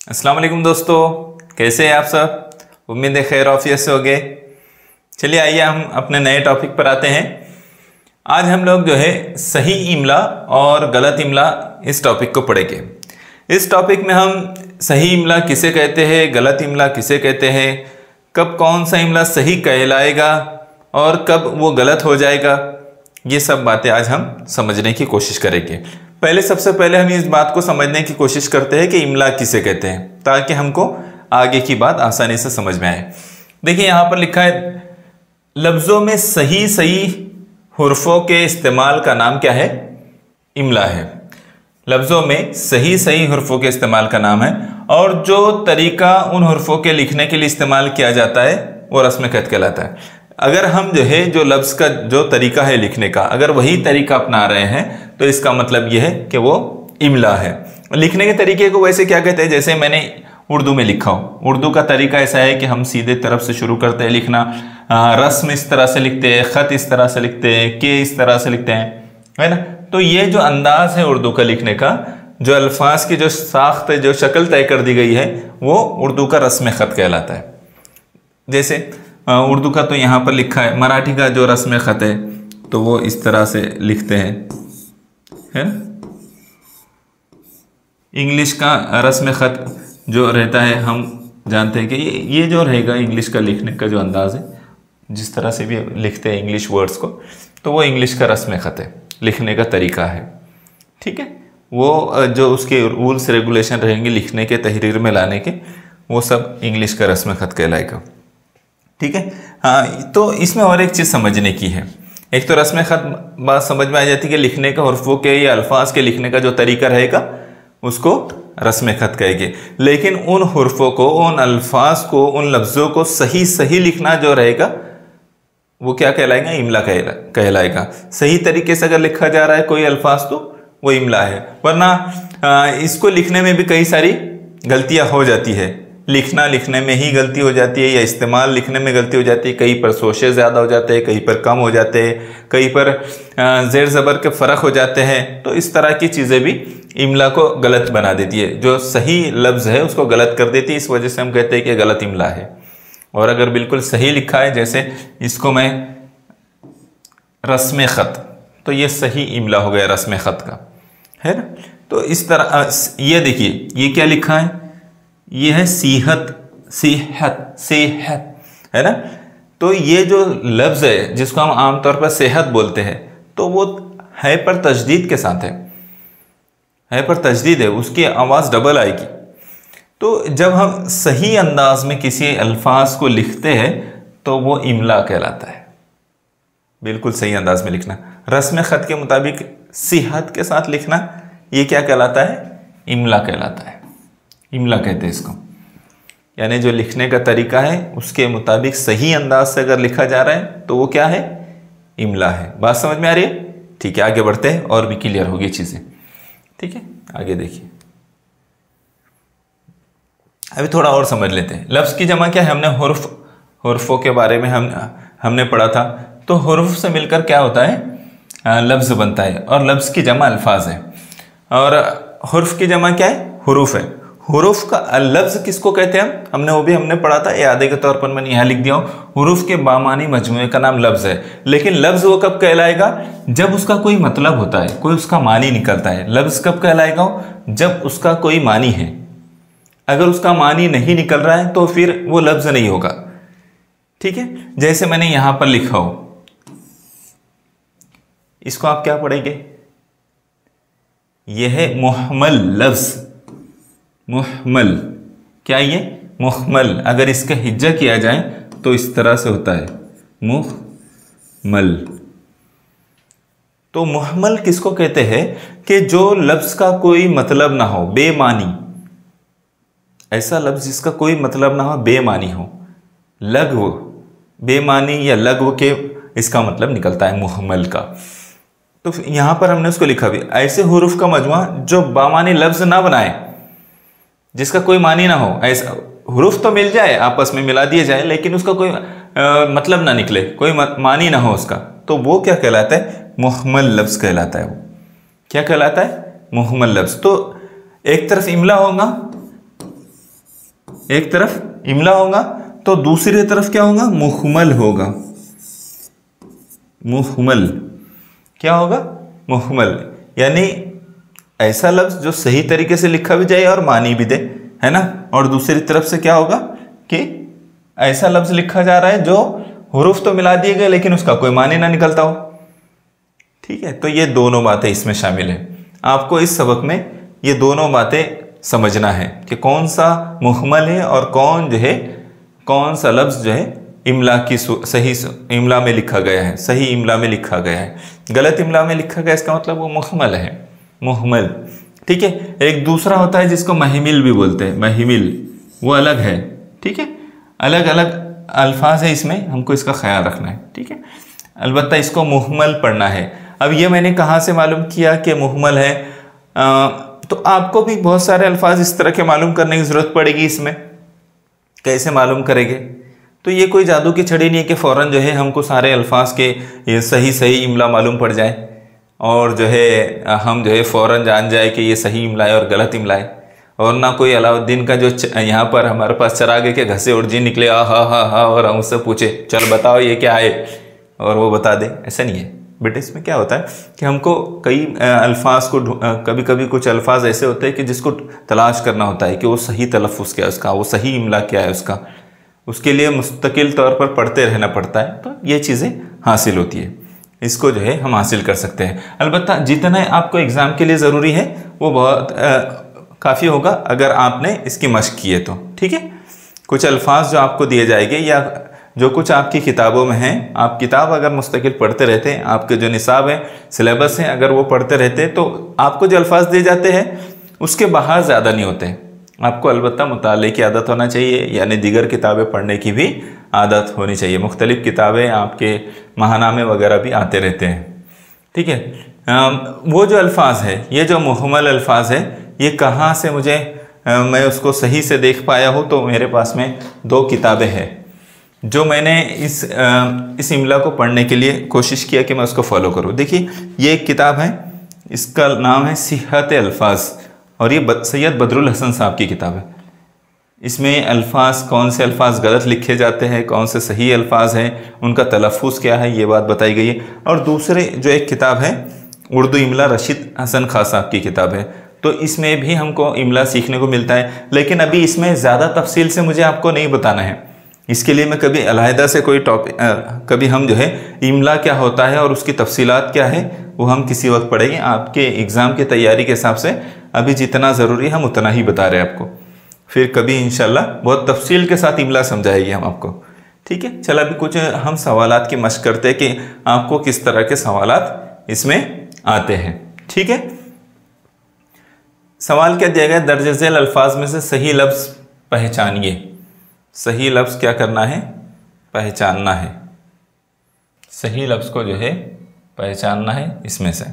अस्सलाम वालेकुम दोस्तों, कैसे हैं आप सब। उम्मीद है खैर आफियत से होंगे। चलिए आइए हम अपने नए टॉपिक पर आते हैं। आज हम लोग जो है सही इमला और गलत इमला इस टॉपिक को पढ़ेंगे। इस टॉपिक में हम सही इमला किसे कहते हैं, गलत इमला किसे कहते हैं, कब कौन सा इमला सही कहलाएगा और कब वो गलत हो जाएगा, ये सब बातें आज हम समझने की कोशिश करेंगे। सबसे पहले हम इस बात को समझने की कोशिश करते हैं कि इमला किसे कहते हैं, ताकि हमको आगे की बात आसानी से समझ में आए। देखिए यहाँ पर लिखा है, लफ्ज़ों में सही सही हुर्फों के इस्तेमाल का नाम क्या है, इमला है। लफ्ज़ों में सही सही हुर्फों के इस्तेमाल का नाम है, और जो तरीका उन हुर्फों के लिखने के लिए इस्तेमाल किया जाता है वो रस्म खत कहलाता है। अगर हम जो है जो लफ्ज़ का जो तरीका है लिखने का, अगर वही तरीका अपना रहे हैं तो इसका मतलब यह है कि वो इमला है। लिखने के तरीके को वैसे क्या कहते हैं, जैसे मैंने उर्दू में लिखा हो, उर्दू का तरीका ऐसा है कि हम सीधे तरफ से शुरू करते हैं लिखना, रस्म इस तरह से लिखते हैं, ख़त इस तरह से लिखते हैं, के इस तरह से लिखते हैं, है ना। तो ये जो अंदाज़ है उर्दू का लिखने का, जो अल्फाज की जो साख्त है, जो शक्ल तय कर दी गई है, वो उर्दू का रस्म ख़त कहलाता है। जैसे उर्दू का तो यहाँ पर लिखा है, मराठी का जो रस्म ख़त है तो वो इस तरह से लिखते हैं, है ना। इंग्लिश का रस्म ख़त जो रहता है, हम जानते हैं कि ये जो रहेगा इंग्लिश का लिखने का जो अंदाज़ है, जिस तरह से भी लिखते हैं इंग्लिश वर्ड्स को, तो वो इंग्लिश का रस्म ख़त है, लिखने का तरीका है। ठीक है, वो जो उसके रूल्स रेगुलेशन रहेंगे लिखने के, तहरीर में लाने के, वो सब इंग्लिश का रस्म ख़त कहलाएगा। ठीक है। हाँ, तो इसमें और एक चीज़ समझने की है। एक तो रस्म ख़त बात समझ में आ जाती है कि लिखने का, हुर्फों के या अल्फाज के लिखने का जो तरीका रहेगा उसको रस्म ख़त कहेंगे। लेकिन उन हुर्फों को, उन अल्फाज को, उन लफ्ज़ों को सही सही लिखना जो रहेगा वो क्या कहलाएगा, इमला कहलाएगा। सही तरीके से अगर लिखा जा रहा है कोई अल्फाज तो वो इमला है, वरना इसको लिखने में भी कई सारी गलतियाँ हो जाती है। लिखने में ही गलती हो जाती है, या इस्तेमाल लिखने में गलती हो जाती है। कहीं पर सोशे ज़्यादा हो जाते हैं, कहीं पर कम हो जाते हैं, कहीं पर ज़ेर ज़बर के फ़र्क हो जाते हैं। तो इस तरह की चीज़ें भी इमला को गलत बना देती है, जो सही लफ्ज़ है उसको गलत कर देती है। इस वजह से हम कहते हैं कि गलत इमला है। और अगर बिल्कुल सही लिखा है, जैसे इसको मैं रस्म ख़त, तो ये सही इमला हो गया रस्म ख़त का, है ना। तो इस तरह ये देखिए, ये क्या लिखा है, ये है सीहत, सेहत, सेहत, है ना। तो ये जो लफ्ज़ है जिसको हम आमतौर पर सेहत बोलते हैं, तो वो है पर तजदीद के साथ है पर तजदीद है, उसकी आवाज़ डबल आएगी। तो जब हम सही अंदाज में किसी अल्फाज को लिखते हैं तो वो इमला कहलाता है। बिल्कुल सही अंदाज में लिखना, रस्म ख़त के मुताबिक सेहत के साथ लिखना, ये क्या कहलाता है, इमला कहलाता है। इमला कहते हैं इसको, यानी जो लिखने का तरीका है उसके मुताबिक सही अंदाज से अगर लिखा जा रहा है तो वो क्या है, इमला है। बात समझ में आ रही है। ठीक है, आगे बढ़ते हैं और भी क्लियर होगी चीज़ें। ठीक है, आगे देखिए, अभी थोड़ा और समझ लेते हैं। लफ्ज़ की जमा क्या है, हमने हुर्फों के बारे में हमने पढ़ा था। तो हुर्फ से मिलकर क्या होता है, लफ्ज़ बनता है, और लफ्ज़ की जमा अल्फाज है। और हुर्फ की जमा क्या है, हुरूफ है। हुरूफ का लफ्ज़ किसको कहते हैं हमने वो भी हमने पढ़ा था, यादे के तौर पर मैंने यहाँ लिख दिया हूँ। हुरूफ के बामानी मजमूए का नाम लफ्ज़ है। लेकिन लफ्ज़ वो कब कहलाएगा, जब उसका कोई मतलब होता है, कोई उसका मानी निकलता है। लफ्ज़ कब कहलाएगा, जब उसका कोई मानी है। अगर उसका मानी नहीं निकल रहा है तो फिर वो लफ्ज़ नहीं होगा। ठीक है, जैसे मैंने यहाँ पर लिखा हो, इसको आप क्या पढ़ेंगे, यह है मुहम्मल लफ्ज़। मुहम्मल क्या, ये मुहम्मल। अगर इसका हिज्जा किया जाए तो इस तरह से होता है, मुहम्मल। तो मुहम्मल किसको कहते हैं, कि जो लफ्ज़ का कोई मतलब ना हो, बेमानी। ऐसा लफ्ज़ जिसका कोई मतलब ना हो, बेमानी हो। लघ्व, बेमानी या लघ्व के इसका मतलब निकलता है मुहम्मल का। तो यहाँ पर हमने उसको लिखा भी, ऐसे हुरूफ का मजमुआ जो बामानी लफ्ज़ ना बनाए, जिसका कोई मानी ना हो। ऐसा हुरूफ तो मिल जाए, आपस में मिला दिए जाए, लेकिन उसका कोई मतलब ना निकले, कोई मानी ना हो उसका, तो वो क्या कहलाता है, मुहम्मल लफ्ज़ कहलाता है। वो क्या कहलाता है, मुहम्मल लफ्ज़। तो एक तरफ इमला होगा एक तरफ इमला होगा तो दूसरी तरफ क्या होगा, मुहमल होगा। मुहमल क्या होगा, मुहमल, यानी ऐसा लफ्ज जो सही तरीके से लिखा भी जाए और मानी भी दे, है ना। और दूसरी तरफ से क्या होगा कि ऐसा लफ्ज लिखा जा रहा है जो हुरूफ तो मिला दिए गए लेकिन उसका कोई मानी ना निकलता हो। ठीक है, तो ये दोनों बातें इसमें शामिल है। आपको इस सबक में ये दोनों बातें समझना है कि कौन सा मुहमल है और कौन सा लफ्ज जो है इमला की सही इमला में लिखा गया है, सही इमला में लिखा गया है। गलत इमला में लिखा गया इसका मतलब वो मुहमल है, मुहमल। ठीक है, एक दूसरा होता है जिसको महमिल भी बोलते हैं, महमिल, वो अलग है। ठीक है, अलग अलग अल्फाज है इसमें, हमको इसका ख्याल रखना है। ठीक है, अलबत्ता इसको मुहमल पढ़ना है। अब ये मैंने कहाँ से मालूम किया कि मुहमल है, तो आपको भी बहुत सारे अल्फाज इस तरह के मालूम करने की ज़रूरत पड़ेगी। इसमें कैसे मालूम करेंगे, तो ये कोई जादू की छड़ी नहीं है कि फ़ौरन जो है हमको सारे अल्फाज के ये सही इमला मालूम पड़ जाए और जो है हम जो है फ़ौरन जान जाए कि ये सही इमला है और गलत इमला है। और ना कोई अलाउद्दीन का जो यहाँ पर हमारे पास चरागे के घसे उर्जी निकले हा और हम उससे पूछे चल बताओ ये क्या है और वो बता दे, ऐसा नहीं है बेटे। इसमें क्या होता है कि हमको कई अल्फाज को कभी कभी कुछ अल्फाज ऐसे होते हैं कि जिसको तलाश करना होता है कि वो सही तलफ़ुज़ क्या है उसका, वो सही इमला क्या है उसका, उसके लिए मुस्तकिल तौर पर पढ़ते रहना पड़ता है। तो ये चीज़ें हासिल होती है, इसको जो है हम हासिल कर सकते हैं। अलबत्ता जितना आपको एग्ज़ाम के लिए ज़रूरी है वो बहुत काफ़ी होगा अगर आपने इसकी मशक की है तो। ठीक है, कुछ अल्फाज जो आपको दिए जाएंगे या जो कुछ आपकी किताबों में हैं, आप किताब अगर मुस्तकिल पढ़ते रहते हैं, आपके जो निसाब है, सिलेबस हैं, अगर वो पढ़ते रहते हैं तो आपको जो अल्फाज दिए जाते हैं उसके बाहर ज़्यादा नहीं होते। आपको अलबत्ता मुताले की आदत होना चाहिए, यानी दीगर किताबें पढ़ने की भी आदत होनी चाहिए। मुख्तलिफ़ किताबें आपके महानामे वगैरह भी आते रहते हैं। ठीक है, वो जो अल्फाज है, ये जो मुहम्मल अल्फाज है, ये कहाँ से मुझे मैं उसको सही से देख पाया हूँ, तो मेरे पास में 2 किताबें हैं जो मैंने इस इमला को पढ़ने के लिए कोशिश किया कि मैं उसको फॉलो करूँ। देखिए, ये एक किताब है, इसका नाम है सिहत अल्फाज और ये सैयद बदरुल हसन साहब की किताब है। इसमें अल्फाज, कौन से अल्फाज गलत लिखे जाते हैं, कौन से सही अल्फाज हैं, उनका तलफ़ुज़ क्या है, ये बात बताई गई है। और दूसरे जो एक किताब है उर्दू इमला, रशीद हसन खां साहब की किताब है, तो इसमें भी हमको इमला सीखने को मिलता है। लेकिन अभी इसमें ज़्यादा तफसील से मुझे आपको नहीं बताना है, इसके लिए मैं कभी अलहदा से कोई टॉपिक कभी हम जो है इमला क्या होता है और उसकी तफसीलात क्या है वो हम किसी वक्त पढ़ेंगे। आपके एग्ज़ाम की तैयारी के हिसाब से अभी जितना ज़रूरी है हम उतना ही बता रहे हैं आपको, फिर कभी इंशाल्लाह बहुत तफसील के साथ इमला समझाएगी हम आपको। ठीक है, चलो अभी कुछ हम सवालात की मशक करते हैं कि आपको किस तरह के सवालात इसमें आते हैं। ठीक है, सवाल क्या दिया गया, दर्ज झेल अल्फाज में से सही लफ्ज़ पहचानिए। सही लफ्ज़ क्या करना है, पहचानना है। सही लफ्ज़ को जो है पहचानना है इसमें से।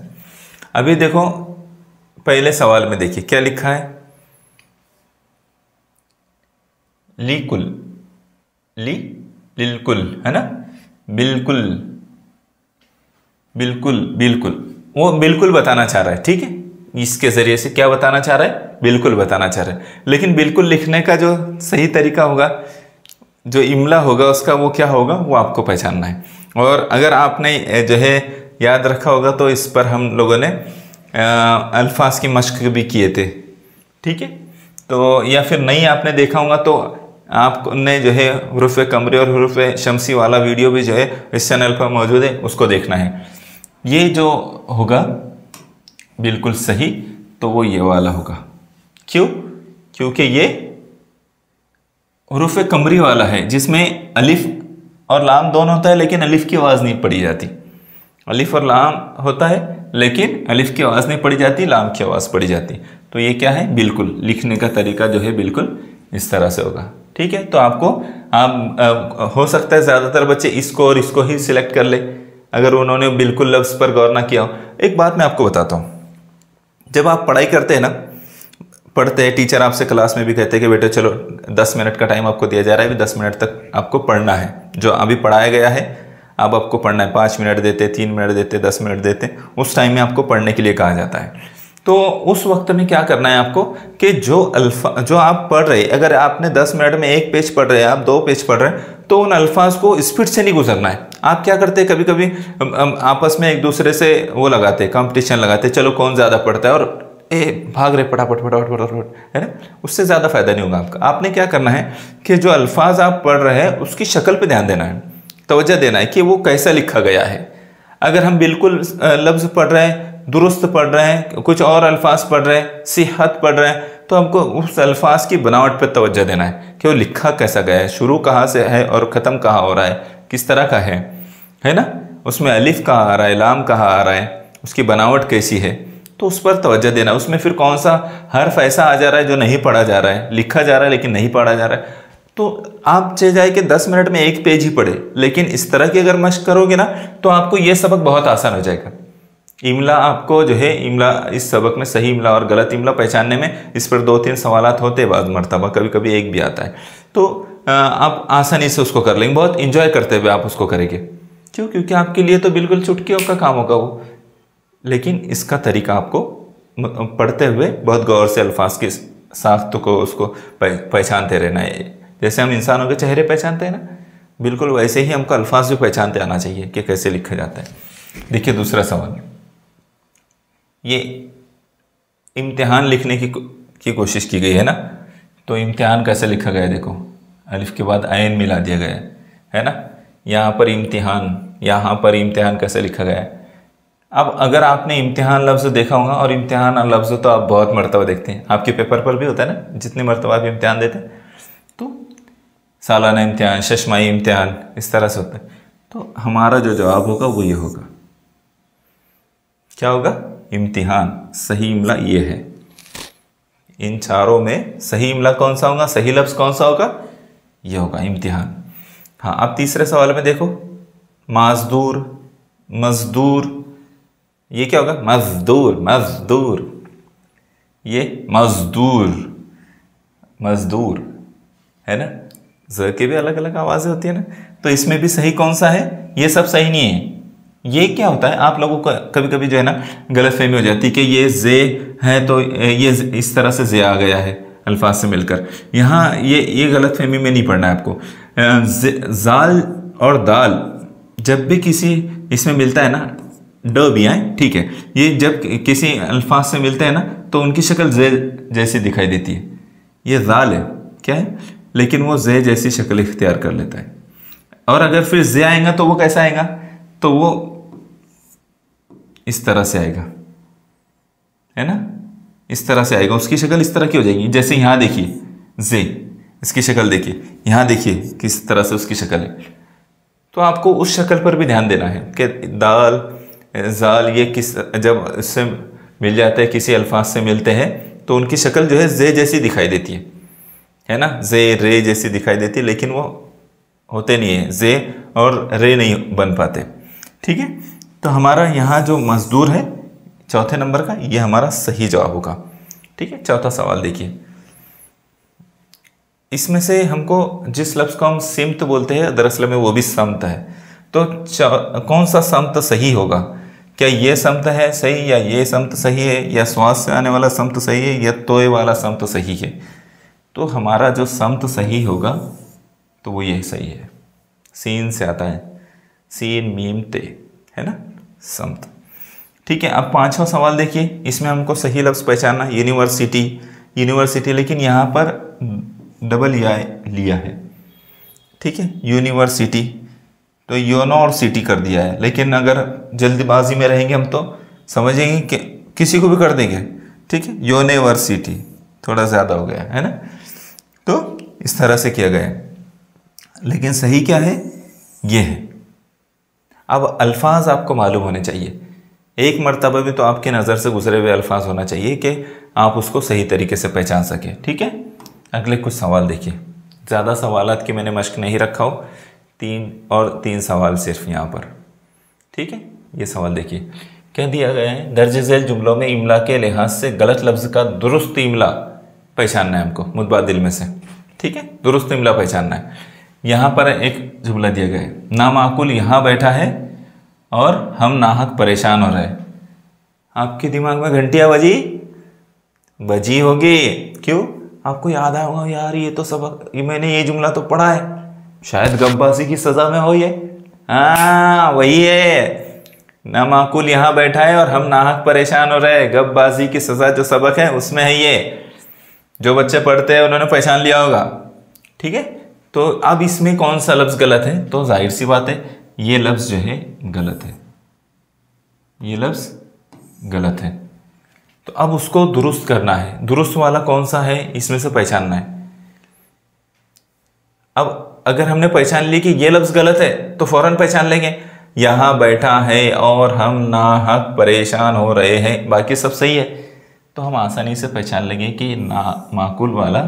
अभी देखो पहले सवाल में देखिए क्या लिखा है, लीकुल, ली बिल्कुल, है ना, बिल्कुल बिल्कुल बिल्कुल, वो बिल्कुल बताना चाह रहा है। ठीक है, इसके ज़रिए से क्या बताना चाह रहा है, बिल्कुल बताना चाह रहा है। लेकिन बिल्कुल लिखने का जो सही तरीका होगा, जो इमला होगा उसका, वो क्या होगा, वो आपको पहचानना है। और अगर आपने जो है याद रखा होगा तो इस पर हम लोगों ने अल्फाज की मशक भी किए थे। ठीक है, तो या फिर नहीं आपने देखा होगा तो आपने जो है हुरूफ कमरी और हुरूफ शमसी वाला वीडियो भी जो है इस चैनल पर मौजूद है, उसको देखना है। ये जो होगा बिल्कुल सही, तो वो ये वाला होगा। क्यों? क्योंकि ये हुरूफ कमरी वाला है जिसमें अलिफ और लाम दोनों होता है, लेकिन अलिफ की आवाज़ नहीं पड़ी जाती। अलिफ और लाम होता है लेकिन अलिफ की आवाज़ नहीं पड़ी जाती, लाम की आवाज़ पड़ी जाती। तो ये क्या है, बिल्कुल लिखने का तरीका जो है बिल्कुल इस तरह से होगा। ठीक है, तो आपको हो सकता है ज़्यादातर बच्चे इसको और इसको ही सिलेक्ट कर ले अगर उन्होंने बिल्कुल लफ्ज़ पर गौर ना किया हो। एक बात मैं आपको बताता हूँ, जब आप पढ़ाई करते हैं ना, पढ़ते हैं, टीचर आपसे क्लास में भी कहते हैं कि बेटे चलो 10 मिनट का टाइम आपको दिया जा रहा है, अभी 10 मिनट तक आपको पढ़ना है, जो अभी पढ़ाया गया है अब आपको पढ़ना है। 5 मिनट देते, 3 मिनट देते, 10 मिनट देते, उस टाइम में आपको पढ़ने के लिए कहा जाता है। तो उस वक्त में क्या करना है आपको कि जो आप पढ़ रहे, अगर आपने 10 मिनट में 1 पेज पढ़ रहे हैं, आप 2 पेज पढ़ रहे हैं, तो उन अल्फाज को स्पीड से नहीं गुजरना है। आप क्या करते हैं, कभी कभी आपस में एक दूसरे से वो लगाते हैं, कंपटीशन लगाते हैं, चलो कौन ज़्यादा पढ़ता है, और भाग रहे फटाफट फटाफट फटाफट, है ना। उससे ज़्यादा फायदा नहीं होगा आपका। आपने क्या करना है कि जो अल्फाज आप पढ़ रहे हैं उसकी शक्ल पे ध्यान देना है, तवज्जो देना है कि वो कैसा लिखा गया है। अगर हम बिल्कुल लफ्ज़ पढ़ रहे हैं, दुरुस्त पढ़ रहे हैं, कुछ और अल्फाज पढ़ रहे हैं, सिहत पढ़ रहे हैं, तो हमको उस अल्फाज की बनावट पर तवज्जो देना है कि वो लिखा कैसा गया है, शुरू कहाँ से है और ख़त्म कहाँ हो रहा है, किस तरह का है ना। उसमें अलिफ कहाँ आ रहा है, लाम कहाँ आ रहा है, उसकी बनावट कैसी है, तो उस पर तवज्जो देना। उसमें फिर कौन सा हर्फ ऐसा आ जा रहा है जो नहीं पढ़ा जा रहा है, लिखा जा रहा है लेकिन नहीं पढ़ा जा रहा है, तो आप चाहे जाए कि 10 मिनट में 1 पेज ही पढ़े, लेकिन इस तरह की अगर मशक करोगे ना तो आपको ये सबक बहुत आसान हो जाएगा। इमला आपको जो है, इमला इस सबक में सही इमला और गलत इमला पहचानने में इस पर 2-3 सवालात होते हैं, बाद मरतबा कभी कभी 1 भी आता है, तो आप आसानी से उसको कर लेंगे, बहुत इंजॉय करते हुए आप उसको करेंगे। क्यों? क्योंकि आपके लिए तो बिल्कुल चुटकियों का काम होगा वो, लेकिन इसका तरीका आपको पढ़ते हुए बहुत गौर से अल्फाज की साख्त को उसको पहचानते रहना है। जैसे हम इंसानों के चेहरे पहचानते हैं ना, बिल्कुल वैसे ही हमको अल्फाज भी पहचानते आना चाहिए कि कैसे लिखा जाता है। देखिए दूसरा सवाल, ये इम्तिहान लिखने की कोशिश की गई है ना, तो इम्तिहान कैसे लिखा गया है, देखो अलिफ के बाद आयन मिला दिया गया है ना। यहाँ पर इम्तिहान कैसे लिखा गया है। अब अगर आपने इम्तिहान लफ्ज़ देखा होगा, और इम्तिहान लफ्ज़ तो आप बहुत मरतबा देखते हैं, आपके पेपर पर भी होता है ना, जितनी मरतबा आप इम्तिहान देते हैं, तो सालाना इम्तिहान, शशमाही इम्तिहान, इस तरह से होता है। तो हमारा जो जवाब होगा वो ये होगा, क्या होगा, इम्तिहान। सही इमला ये है। इन चारों में सही इमला कौन सा होगा, सही लफ्ज़ कौन सा होगा, ये होगा इम्तिहान। हाँ, अब तीसरे सवाल में देखो, मजदूर, मजदूर, ये क्या होगा, मजदूर, मजदूर, ये मजदूर, मजदूर है ना। ज के भी अलग अलग आवाज़ें होती है ना, तो इसमें भी सही कौन सा है, ये सब सही नहीं है। ये क्या होता है, आप लोगों को कभी कभी जो है ना गलतफहमी हो जाती है कि ये जे है तो ये इस तरह से जे आ गया है अल्फाज से मिलकर। यहाँ ये गलतफहमी में नहीं पढ़ना है आपको। जाल और दाल जब भी किसी इसमें मिलता है ना, ड भी आए, ठीक है, ये जब किसी अल्फाज से मिलते हैं ना तो उनकी शक्ल जे जैसी दिखाई देती है। ये जाल है, क्या है, लेकिन वो जे जैसी शक्ल इख्तियार कर लेता है। और अगर फिर जे आएगा तो वो कैसा आएगा, तो वो इस तरह से आएगा, है ना, इस तरह से आएगा, उसकी शक्ल इस तरह की हो जाएगी। जैसे यहाँ देखिए जे, इसकी शक्ल देखिए, यहाँ देखिए किस तरह से उसकी शक्ल है। तो आपको उस शक्ल पर भी ध्यान देना है कि दाल, जाल, ये किस, जब इससे मिल जाते हैं, किसी अल्फाज से मिलते हैं, तो उनकी शक्ल जो है जे जैसी दिखाई देती है ना, जे रे जैसी दिखाई देती है, लेकिन वो होते नहीं है, जे और रे नहीं बन पाते, ठीक है। तो हमारा यहाँ जो मजदूर है चौथे नंबर का, ये हमारा सही जवाब होगा, ठीक है। चौथा सवाल देखिए, इसमें से हमको जिस लफ्ज़ को हम सिमत बोलते हैं दरअसल में वो भी समत है, तो कौन सा समत सही होगा, क्या ये समत है सही, या ये समत सही है, या स्वाद से आने वाला समत सही है, या तोय वाला समत सही है। तो हमारा जो समत सही होगा तो वो ये सही है, सीन से आता है, सीन मीम ते, है ना, समत, ठीक है। अब पांचवा सवाल देखिए, इसमें हमको सही लफ्ज़ पहचानना, यूनिवर्सिटी, यूनिवर्सिटी, लेकिन यहाँ पर डबल या लिया है, ठीक है, यूनिवर्सिटी, तो योनो और सिटी कर दिया है, लेकिन अगर जल्दबाजी में रहेंगे हम तो समझेंगे कि किसी को भी कर देंगे, ठीक है, यूनिवर्सिटी थोड़ा ज़्यादा हो गया है ना, तो इस तरह से किया गया है, लेकिन सही क्या है, ये है। अब अल्फाज आपको मालूम होने चाहिए, एक मरतबा भी तो आपके नज़र से गुजरे हुए अल्फाज होना चाहिए कि आप उसको सही तरीके से पहचान सकें, ठीक है। अगले कुछ सवाल देखिए, ज़्यादा सवालात की मैंने मश्क नहीं रखा हो, 3 सवाल सिर्फ यहाँ पर, ठीक है। ये सवाल देखिए, क्या दिया गया है, दर्ज झेल जुमलों में इमला के लिहाज से गलत लफ्ज़ का दुरुस्त इमला पहचानना है हमको मुतबादिल में से, ठीक है, दुरुस्त इमला पहचानना है। यहाँ पर एक जुमला दिया गया है, नामाकुल यहाँ बैठा है और हम नाहक परेशान हो रहे हैं, आपके दिमाग में घंटियां बजी बजी होगी। क्यों? आपको याद आया होगा यार ये तो सबक, ये मैंने ये जुमला तो पढ़ा है, शायद गब्बासी की सजा में हो ये। हाँ वही है, नामाकुल यहाँ बैठा है और हम नाहक परेशान हो रहे हैं। गब्बासी की सजा जो सबक है उसमें है ये। जो बच्चे पढ़ते हैं उन्होंने पहचान लिया होगा। ठीक है, तो अब इसमें कौन सा लफ्ज गलत है? तो जाहिर सी बात है ये लफ्ज जो है गलत है, ये लफ्ज गलत है। तो अब उसको दुरुस्त करना है। दुरुस्त वाला कौन सा है इसमें से पहचानना है। अब अगर हमने पहचान ली कि ये लफ्ज गलत है तो फौरन पहचान लेंगे, यहां बैठा है और हम नाहक परेशान हो रहे हैं, बाकी सब सही है, तो हम आसानी से पहचान लेंगे कि ना माकुल वाला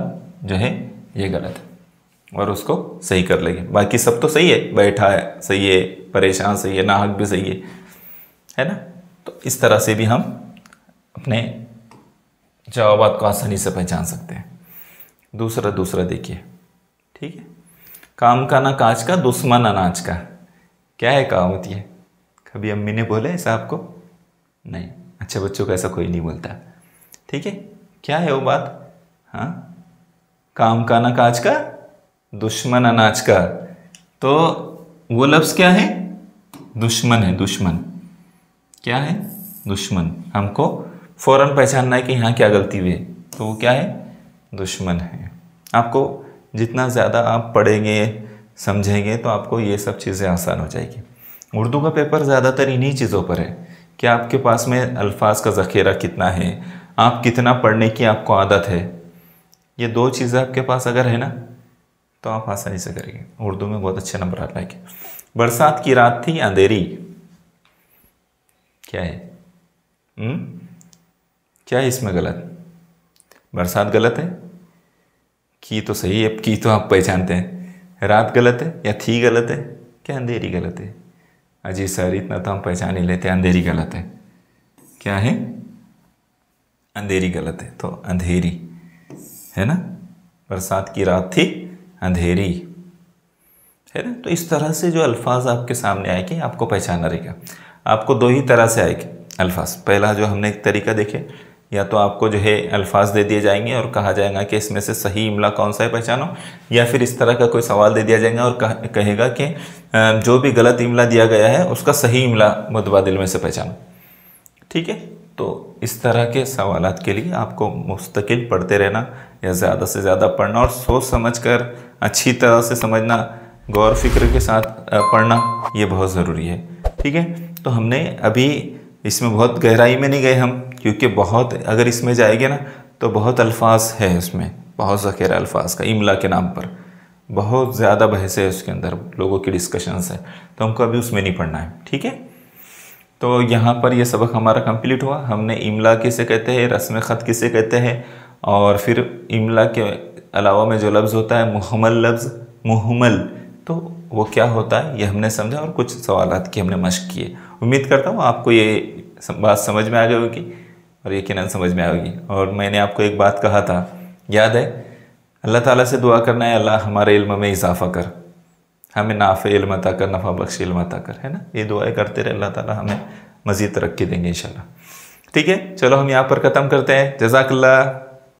जो है ये गलत है और उसको सही कर लेंगे। बाकी सब तो सही है, बैठा है सही है, परेशान सही है, नाहक भी सही है ना। तो इस तरह से भी हम अपने जवाबात को आसानी से पहचान सकते हैं। दूसरा देखिए। ठीक है, काम का ना काज का, दुश्मन अनाज का। क्या है कहावत ये? कभी अम्मी ने बोला ऐसा आपको? नहीं, अच्छे बच्चों को ऐसा कोई नहीं बोलता। ठीक है, क्या है वो बात? हाँ, काम का ना काज का, दुश्मन अनाज का। तो वो लफ्ज़ क्या है? दुश्मन है। दुश्मन क्या है? दुश्मन। हमको फौरन पहचानना है कि यहाँ क्या गलती हुई है, तो वो क्या है? दुश्मन है। आपको जितना ज़्यादा आप पढ़ेंगे समझेंगे तो आपको ये सब चीज़ें आसान हो जाएगी। उर्दू का पेपर ज़्यादातर इन्हीं चीज़ों पर है कि आपके पास में अल्फाज का ज़ख़ीरा कितना है, आप कितना पढ़ने की आपको आदत है। ये दो चीज़ें आपके पास अगर है ना तो आप आसानी से करेंगे, उर्दू में बहुत अच्छे नंबर आ पाएंगे। बरसात की रात थी अंधेरी। क्या है? क्या है इसमें गलत? बरसात गलत है, की तो सही है, की तो आप पहचानते हैं। रात गलत है या थी गलत है, क्या अंधेरी गलत है? अजी सर इतना तो हम पहचान ही लेते हैं, अंधेरी गलत है। क्या है? अंधेरी गलत है, तो अंधेरी है ना। बरसात की रात थी अंधेरी है ना। तो इस तरह से जो अल्फाज आपके सामने आएंगे आपको पहचानना रहेगा। आपको दो ही तरह से आएंगे अल्फाज। पहला जो हमने एक तरीका देखे, या तो आपको जो है अल्फाज दे दिए जाएंगे और कहा जाएगा कि इसमें से सही इमला कौन सा है पहचानो, या फिर इस तरह का कोई सवाल दे दिया जाएगा और कहेगा कि जो भी गलत इमला दिया गया है उसका सही इमला मुतबादिल में से पहचानो। ठीक है, तो इस तरह के सवालात के लिए आपको मुस्तकिल पढ़ते रहना या ज़्यादा से ज़्यादा पढ़ना और सोच समझ कर अच्छी तरह से समझना, गौर फिक्र के साथ पढ़ना, ये बहुत ज़रूरी है। ठीक है, तो हमने अभी इसमें बहुत गहराई में नहीं गए हम, क्योंकि बहुत अगर इसमें जाएंगे ना तो बहुत अल्फाज है उसमें, बहुत ज़ख़ीरा अल्फाज का इमला के नाम पर बहुत ज़्यादा बहस है उसके अंदर, लोगों की डिस्कशंस है, तो हमको अभी उसमें नहीं पढ़ना है। ठीक है, तो यहाँ पर ये सबक हमारा कंप्लीट हुआ। हमने इमला किसे कहते हैं, रस्म ख़त किसे कहते हैं, और फिर इमला के अलावा में जो लफ्ज़ होता है मुहम्मल लफ्ज़, मुहम्मल, तो वो क्या होता है ये हमने समझा और कुछ सवालात की हमने मशक किए। उम्मीद करता हूँ आपको ये बात समझ में आ गई होगी और यकीनन समझ में आएगी। और मैंने आपको एक बात कहा था, याद है? अल्लाह ताला से दुआ करना है, अल्लाह हमारे इल्म में इजाफ़ा कर, हमें नाफ़े इल्म अता कर, नफ़ा बख्श इल्म अता कर, है ना। ये दुआएं करते रहे, अल्लाह ताला हमें मज़ीद तरक्की देंगे इंशाल्लाह। ठीक है, चलो हम यहाँ पर ख़त्म करते हैं। जज़ाकल्लाह।